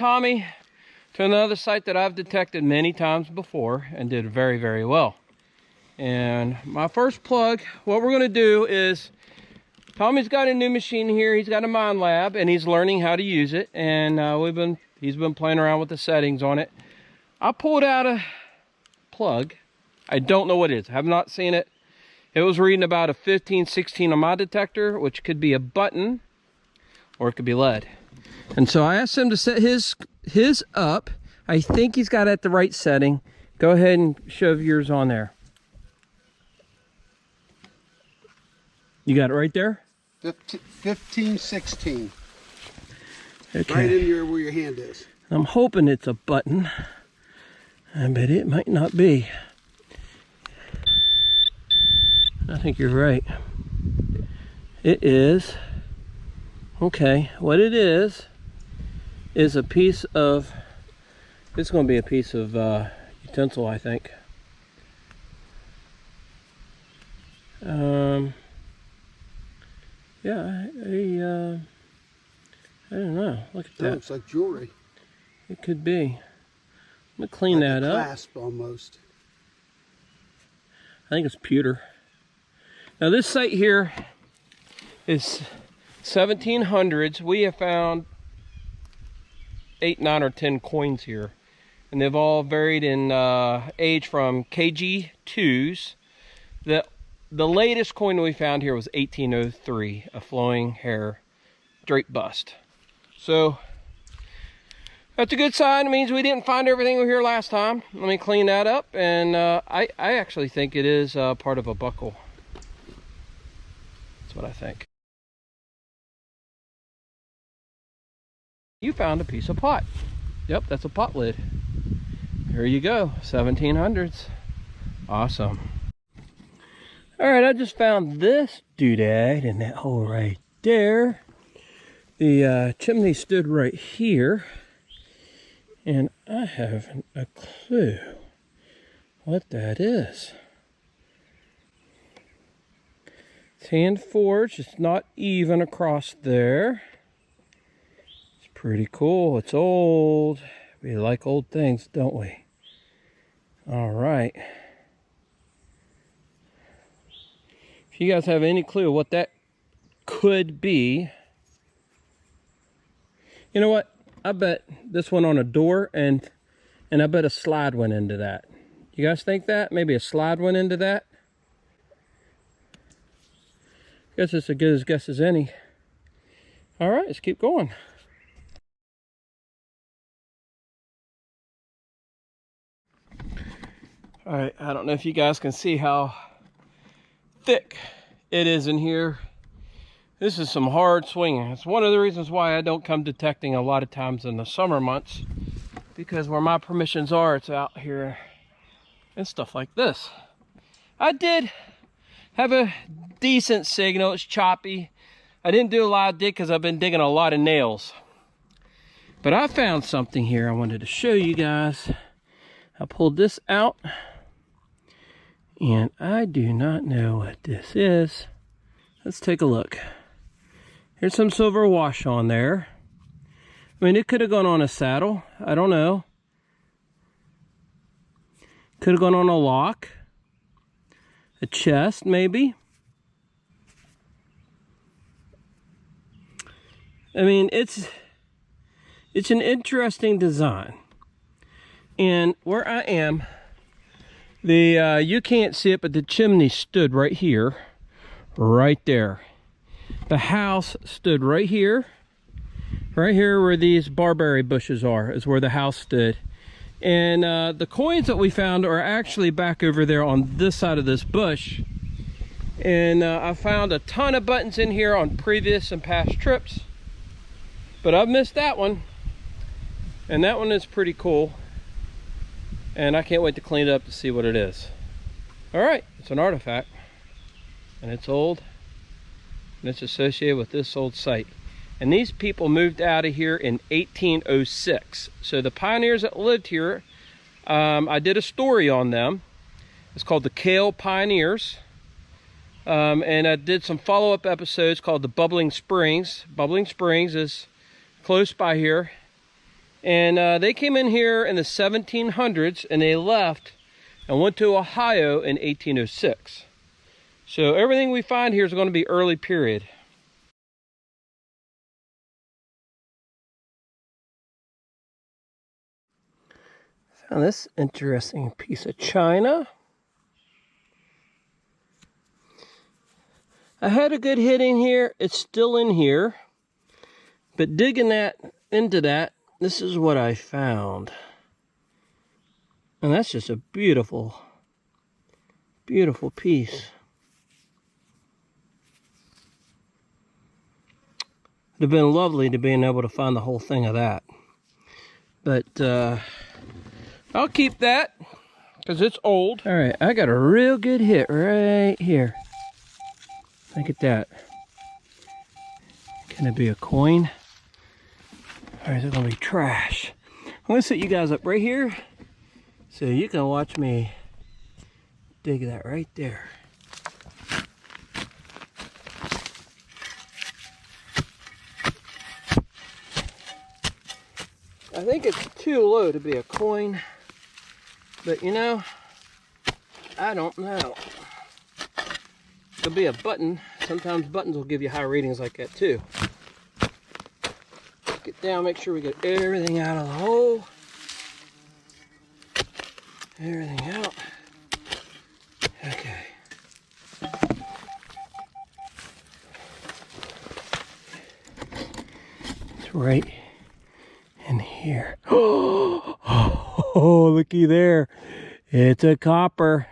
Tommy to another site that I've detected many times before and did very, very well. And my first plug, what we're going to do is, Tommy's got a new machine here. He's got a Minelab and he's learning how to use it. And he's been playing around with the settings on it. I pulled out a plug. I don't know what it is. I have not seen it. It was reading about a 15, 16 on my detector, which could be a button or it could be lead. And so I asked him to set his up. I think he's got it at the right setting. Go ahead and shove yours on there. You got it right there? 15, 16. Okay. Right in where your hand is. I'm hoping it's a button, but it might not be. I think you're right. It is. Okay, what it is a piece of, it's going to be a piece of utensil, I think. Yeah, I don't know. Look at that. Looks like jewelry. It could be. I'm going to clean that up. Clasp almost. I think it's pewter. Now this site here is 1700s. We have found 8, 9, or 10 coins here. And they've all varied in age from KG2s. The latest coin we found here was 1803, a flowing hair drape bust. So that's a good sign. It means we didn't find everything we were here last time. Let me clean that up. And I actually think it is part of a buckle. That's what I think. You found a piece of pot. Yep, that's a pot lid. Here you go, 1700s. Awesome. All right, I just found this doodad in that hole right there. The chimney stood right here, and I haven't a clue what that is. It's hand forged. It's not even across there. It's pretty cool. It's old. We like old things, don't we? All right. If you guys have any clue what that could be, you know what? I bet this went on a door, and I bet a slide went into that. You guys think that? Maybe a slide went into that? Guess it's as good a guess as any. All right, let's keep going. All right, I don't know if you guys can see how thick it is in here. This is some hard swinging. It's one of the reasons why I don't come detecting a lot of times in the summer months, because where my permissions are, it's out here and stuff like this. I did have a decent signal. It's choppy. I didn't do a lot of dig because I've been digging a lot of nails. But I found something here I wanted to show you guys. I pulled this out, and I do not know what this is. Let's take a look. Here's some silver wash on there. I mean, it could have gone on a saddle. I don't know. Could have gone on a lock. A chest, maybe. I mean, it's an interesting design. And where I am, you can't see it, but the chimney stood right here, right there. The house stood right here where these barberry bushes are, is where the house stood. And the coins that we found are actually back over there on this side of this bush. And I found a ton of buttons in here on previous and past trips, but I've missed that one. And that one is pretty cool. And I can't wait to clean it up to see what it is. All right, it's an artifact, and it's old, and it's associated with this old site. And these people moved out of here in 1806. So the pioneers that lived here, I did a story on them. It's called the Kale Pioneers. And I did some follow-up episodes called the Bubbling Springs. Bubbling Springs is close by here. And they came in here in the 1700s, and they left and went to Ohio in 1806. So everything we find here is going to be early period. Found this interesting piece of china. I had a good hit in here. It's still in here. But digging into that, this is what I found. And that's just a beautiful, beautiful piece. It'd have been lovely to being able to find the whole thing of that. But I'll keep that because it's old. All right, I got a real good hit right here. Look at that. Can it be a coin? Or is it gonna be trash? I'm gonna set you guys up right here so you can watch me dig that right there. I think it's too low to be a coin, but you know, I don't know. Could be a button. Sometimes buttons will give you high ratings like that too. Get down, make sure we get everything out of the hole. Everything out. Okay. It's right in here. Oh, looky there. It's a copper.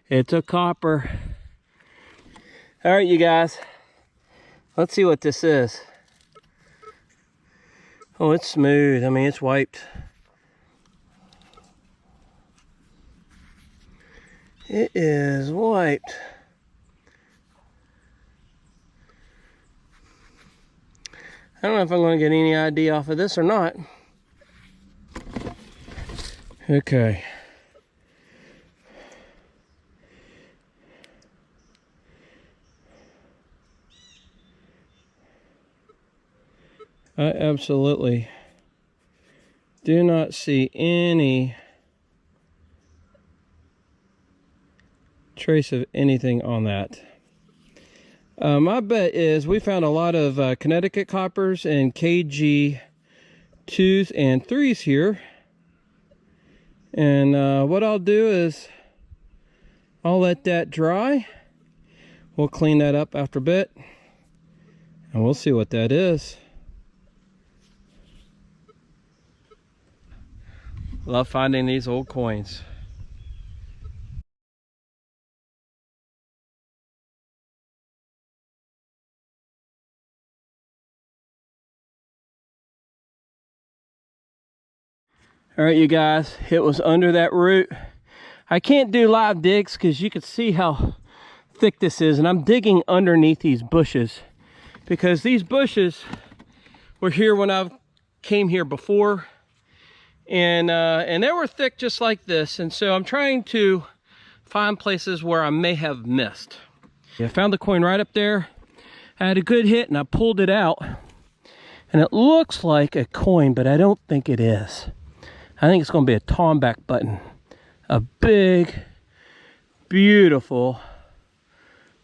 It's a copper. All right, you guys. Let's see what this is. Oh, it's smooth. I mean, it's wiped. It is wiped. I don't know if I'm going to get any ID off of this or not. Okay. I absolutely do not see any trace of anything on that. My bet is we found a lot of Connecticut coppers and KG 2s and 3s here. And what I'll do is I'll let that dry. We'll clean that up after a bit. And we'll see what that is. Love finding these old coins. All right, you guys, it was under that root. I can't do live digs because you can see how thick this is, and I'm digging underneath these bushes because these bushes were here when I came here before. And they were thick just like this, and so I'm trying to find places where I may have missed. Yeah, I found the coin right up there. I had a good hit and I pulled it out, and it looks like a coin, but I don't think it is. I think it's going to be a tomback button, a big, beautiful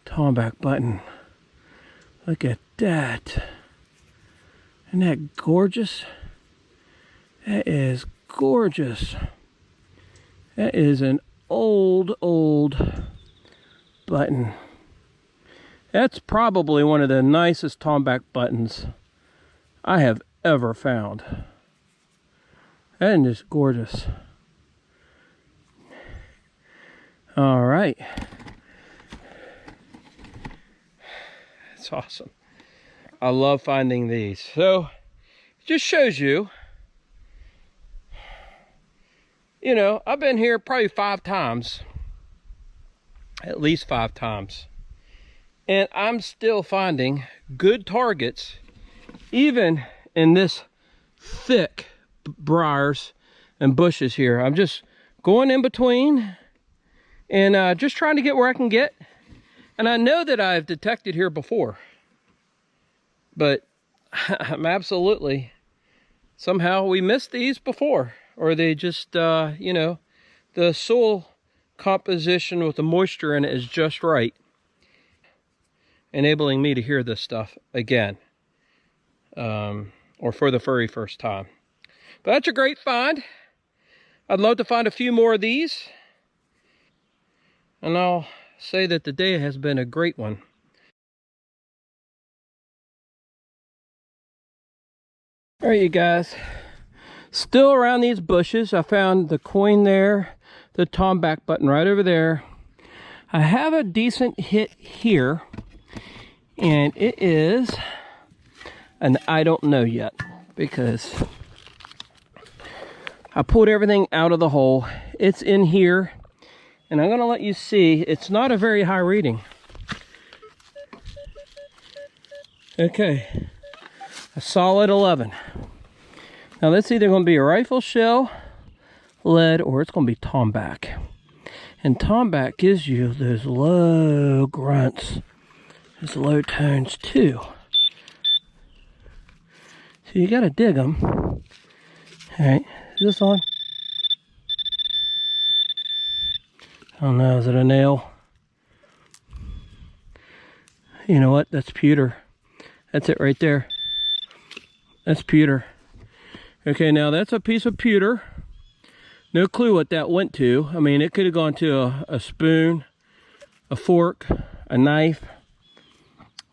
tomback button. Look at that. Isn't that gorgeous? That is gorgeous. That is an old button. That's probably one of the nicest tomback buttons I have ever found. That is just gorgeous. All right. That's awesome. I love finding these. So it just shows you, you know, I've been here probably 5 times, at least 5 times, and I'm still finding good targets, even in this thick briars and bushes here. I'm just going in between and just trying to get where I can get. And I know that I've detected here before, but I'm absolutely somehow we missed these before, or they just, you know, the soil composition with the moisture in it is just right, enabling me to hear this stuff again, or for the very first time. But that's a great find. I'd love to find a few more of these, and I'll say that the day has been a great one. All right, you guys, still around these bushes. I found the coin there, the tomback button right over there. I have a decent hit here, and it is an I don't know yet, because I pulled everything out of the hole. It's in here, and I'm going to let you see. It's not a very high reading. Okay, a solid 11. Now that's either going to be a rifle shell, lead, or it's going to be tomback. And tomback gives you those low grunts, those low tones too. So you got to dig them. All right, is this on? I don't know, is it a nail? You know what, that's pewter. That's it right there. That's pewter. Okay, now that's a piece of pewter. No clue what that went to. I mean, it could have gone to a spoon, a fork, a knife.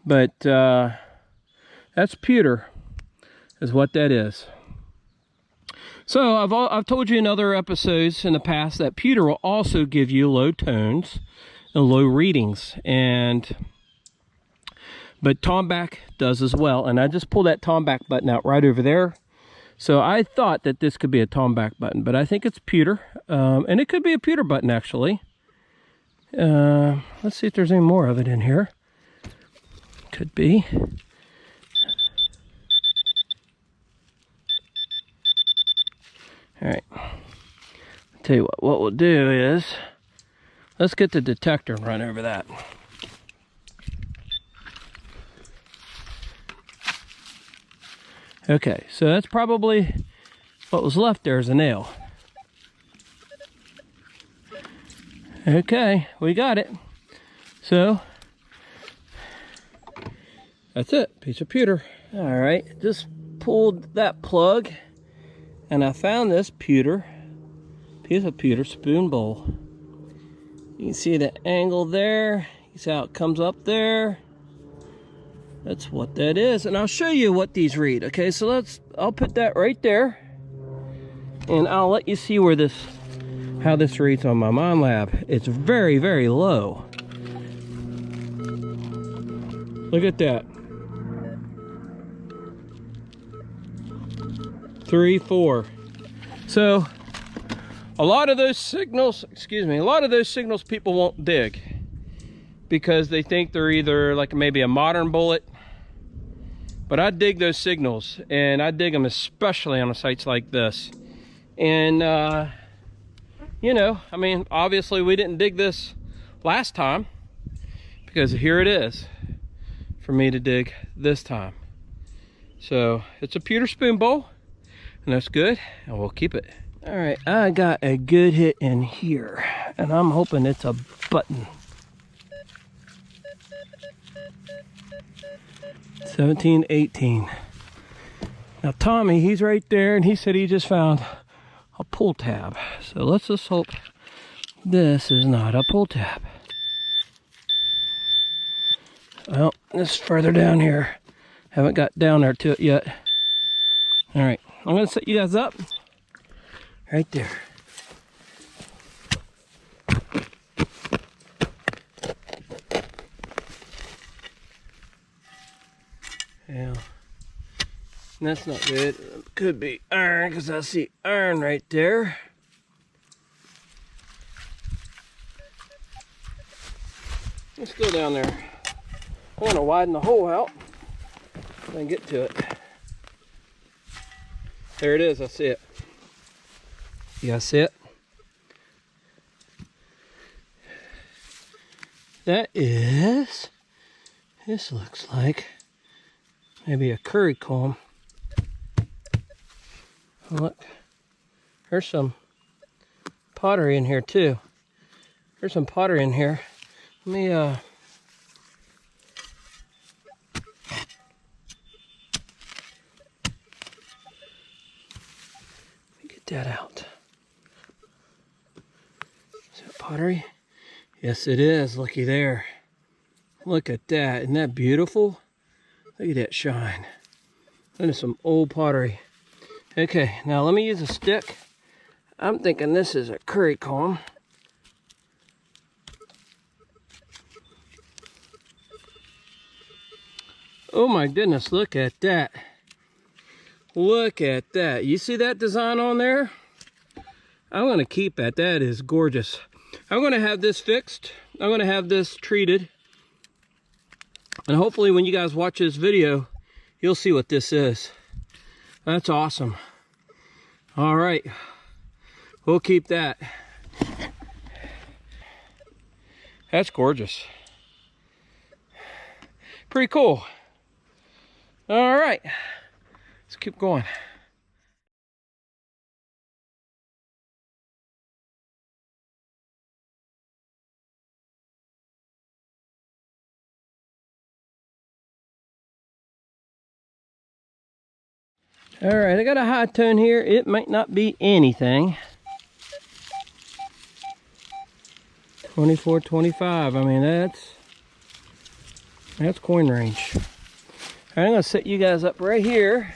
But that's pewter, is what that is. So I've told you in other episodes in the past that pewter will also give you low tones and low readings, but tomback does as well. And I just pulled that tomback button out right over there. So I thought that this could be a tomback button, but I think it's pewter, and it could be a pewter button actually. Let's see if there's any more of it in here. Could be. All right, I'll tell you what we'll do is, let's get the detector and run over that. Okay, so that's probably what was left there is a nail. Okay, we got it. So, that's it, piece of pewter. All right, just pulled that plug, and I found this pewter, piece of pewter spoon bowl. You can see the angle there. You see how it comes up there. That's what that is, and I'll show you what these read. Okay, so I'll put that right there, and I'll let you see where how this reads on my Minelab. It's very, very low. Look at that. 3, 4. So a lot of those signals, people won't dig because they think they're either like maybe a modern bullet. But I dig those signals, and I dig them especially on sites like this. And you know, I mean, obviously we didn't dig this last time, because here it is for me to dig this time. So it's a pewter spoon bowl, and that's good, and we'll keep it. All right, I got a good hit in here, and I'm hoping it's a button. 17, 18. Now Tommy, he's right there, and he said he just found a pull tab. So let's just hope this is not a pull tab. Well, this is further down here. Haven't got down there to it yet. All right, I'm gonna set you guys up right there. Yeah, that's not good. It could be iron, because I see iron right there. Let's go down there. I want to widen the hole out so I can get to it. There it is, I see it. You guys see it? That is, this looks like maybe a curry comb. Look, there's some pottery in here too. There's some pottery in here. Let me get that out. Is that pottery? Yes, it is. Looky there. Look at that. Isn't that beautiful? Look at that shine. That is some old pottery. Okay, now let me use a stick. I'm thinking this is a curry comb. Oh my goodness, look at that. Look at that. You see that design on there? I'm going to keep that. That is gorgeous. I'm going to have this fixed. I'm going to have this treated. And hopefully when you guys watch this video, you'll see what this is. That's awesome. All right. We'll keep that. That's gorgeous. Pretty cool. All right. Let's keep going. All right, I got a high tone here. It might not be anything. 24, 25. I mean, that's coin range. All right, I'm gonna set you guys up right here.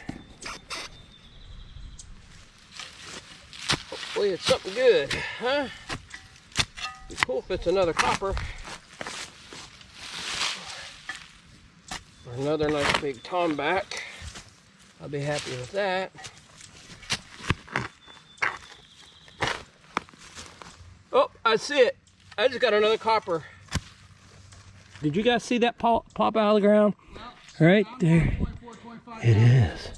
Hopefully it's something good, huh? Be cool if it's another copper. Or another nice big tomback. I'll be happy with that. Oh, I see it. I just got another copper. Did you guys see that pop out of the ground? No. Right there. It is.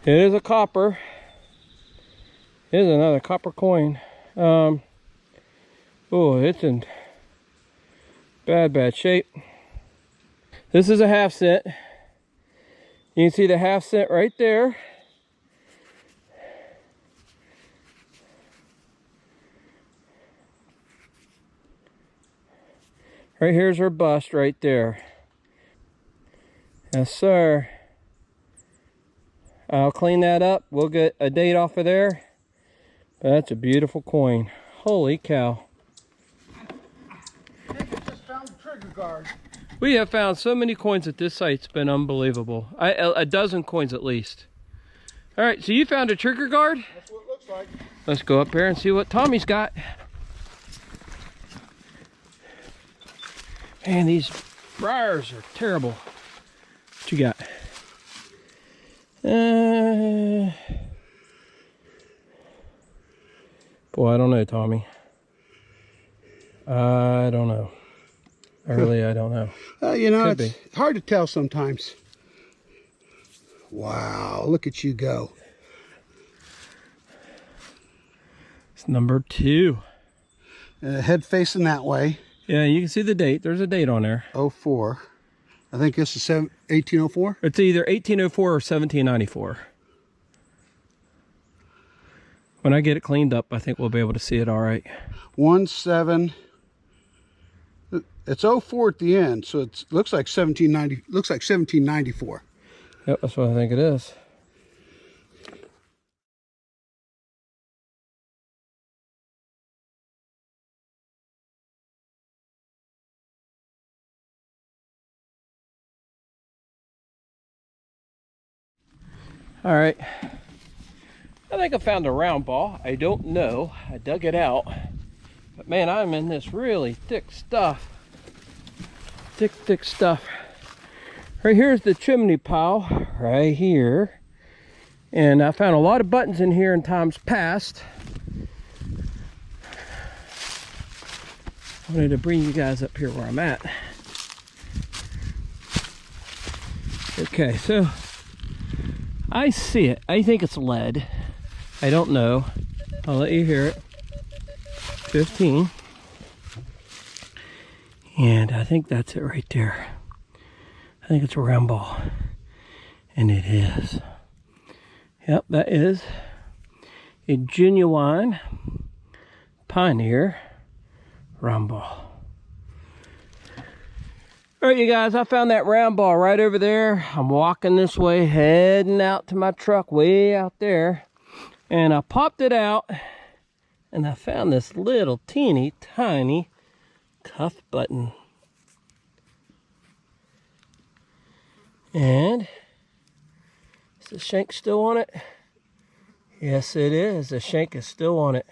It is a copper. It is another copper coin. Oh, it's in bad shape. This is a half cent. You can see the half cent right there. Right here's her bust right there. Yes, sir. I'll clean that up. We'll get a date off of there. But that's a beautiful coin. Holy cow. I think I just found the trigger guard. We have found so many coins at this site. It's been unbelievable. A dozen coins at least. All right, so you found a trigger guard? That's what it looks like. Let's go up there and see what Tommy's got. Man, these briars are terrible. What you got? Boy, I don't know, Tommy. I don't know. I don't know. You know, Could it's be. hard to tell sometimes. Wow, look at you go. It's number 2. Head facing that way. Yeah, you can see the date. There's a date on there. 04. I think this is 1804. It's either 1804 or 1794. When I get it cleaned up, I think we'll be able to see it all right. 17. It's 04 at the end, so it looks like 1790. Looks like 1794. Yep, that's what I think it is. All right. I think I found a round ball. I don't know. I dug it out. But man, I'm in this really thick stuff. Thick stuff. Right here's the chimney pile, right here. And I found a lot of buttons in here in times past. I wanted to bring you guys up here where I'm at. Okay, so I see it. I think it's lead. I don't know. I'll let you hear it. 15. And I think that's it right there. I think it's a round ball. And it is. Yep, that is a genuine Pioneer round ball. All right, you guys, I found that round ball right over there. I'm walking this way, heading out to my truck way out there. And I popped it out, and I found this little teeny tiny cuff button. And is the shank still on it? Yes, it is. The shank is still on it.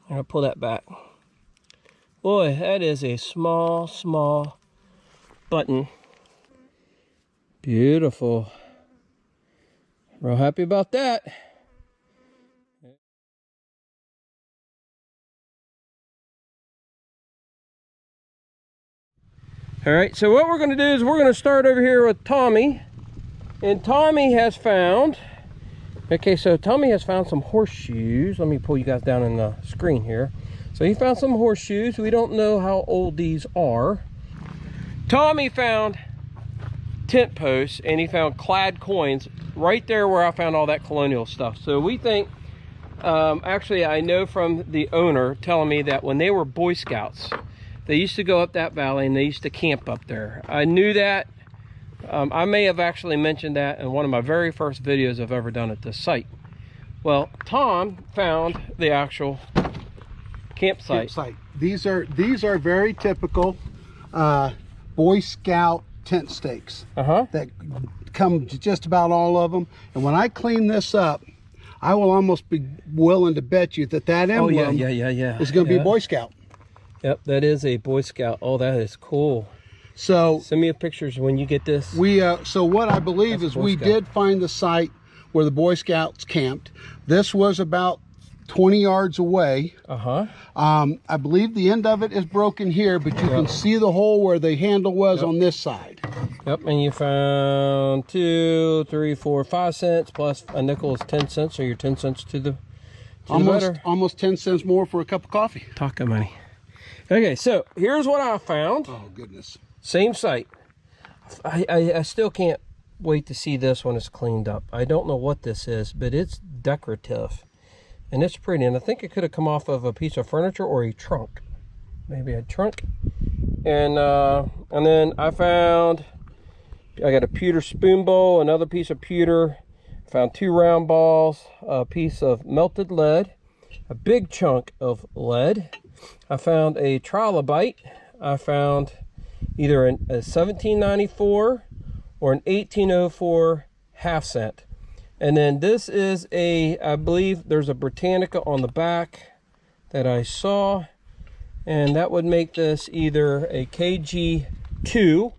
I'm gonna pull that back. Boy, that is a small, small button. Beautiful. Real happy about that. All right, so what we're going to do is we're going to start over here with Tommy. And Tommy has found, okay, so Tommy has found some horseshoes. Let me pull you guys down in the screen here. So he found some horseshoes. We don't know how old these are. Tommy found tent posts, and he found clad coins right there where I found all that colonial stuff. So we think, actually I know from the owner telling me that when they were Boy Scouts, they used to go up that valley and they used to camp up there. I knew that. I may have actually mentioned that in one of my very first videos I've ever done at this site. Well, Tom found the actual campsite. These are very typical Boy Scout tent stakes that come to just about all of them. And when I clean this up, I will almost be willing to bet you that emblem is going to be Boy Scout. Yep, that is a Boy Scout. Oh, that is cool. So send me a pictures when you get this. So what I believe is we did find the site where the Boy Scouts camped. This was about 20 yards away. I believe the end of it is broken here, but you can see the hole where the handle was on this side. Yep, and you found 2, 3, 4, 5 cents plus a nickel is 10 cents, so you're 10 cents to the almost 10 cents more for a cup of coffee. Taco money. Okay, so here's what I found. Oh, goodness. Same site. I still can't wait to see this when it's cleaned up. I don't know what this is, but it's decorative. And it's pretty. And I think it could have come off of a piece of furniture or a trunk. Maybe a trunk. And then I got a pewter spoon bowl, another piece of pewter. Found 2 round balls, a piece of melted lead, a big chunk of lead. I found a trilobite. I found either a 1794 or an 1804 half cent. And then this is I believe there's a Britannica on the back that I saw. And that would make this either a KG2,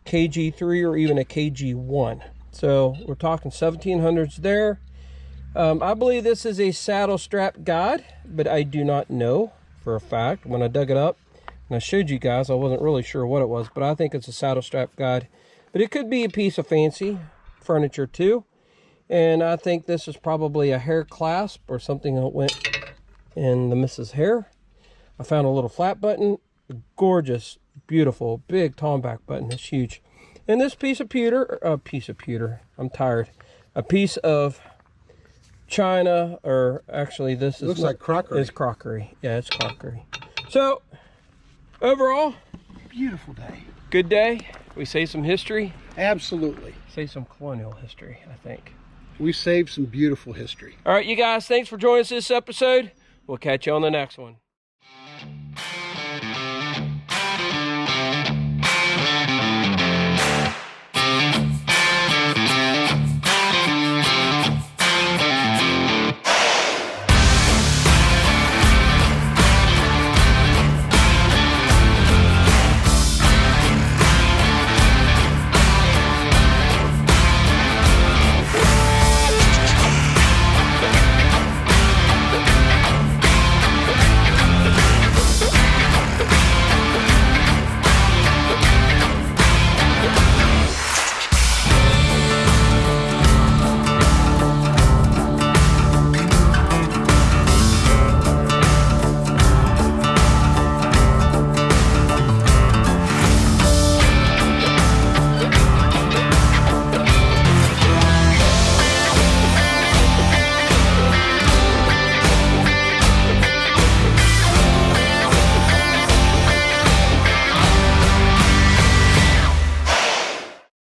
KG3, or even a KG1. So we're talking 1700s there. I believe this is a saddle strap guide, but I do not know for a fact. When I dug it up and I showed you guys, I wasn't really sure what it was, but I think it's a saddle strap guide. But it could be a piece of fancy furniture too. And I think this is probably a hair clasp or something that went in the missus' hair. I found a little flat button, a gorgeous, beautiful, big tomback button. It's huge. And this piece of pewter, I'm tired. A piece of china, or actually this looks like crockery. It's crockery. Yeah, it's crockery. So overall, beautiful day. Good day. We saved some history. Absolutely. Saved some colonial history, I think. We saved some beautiful history. All right, you guys, thanks for joining us this episode. We'll catch you on the next one.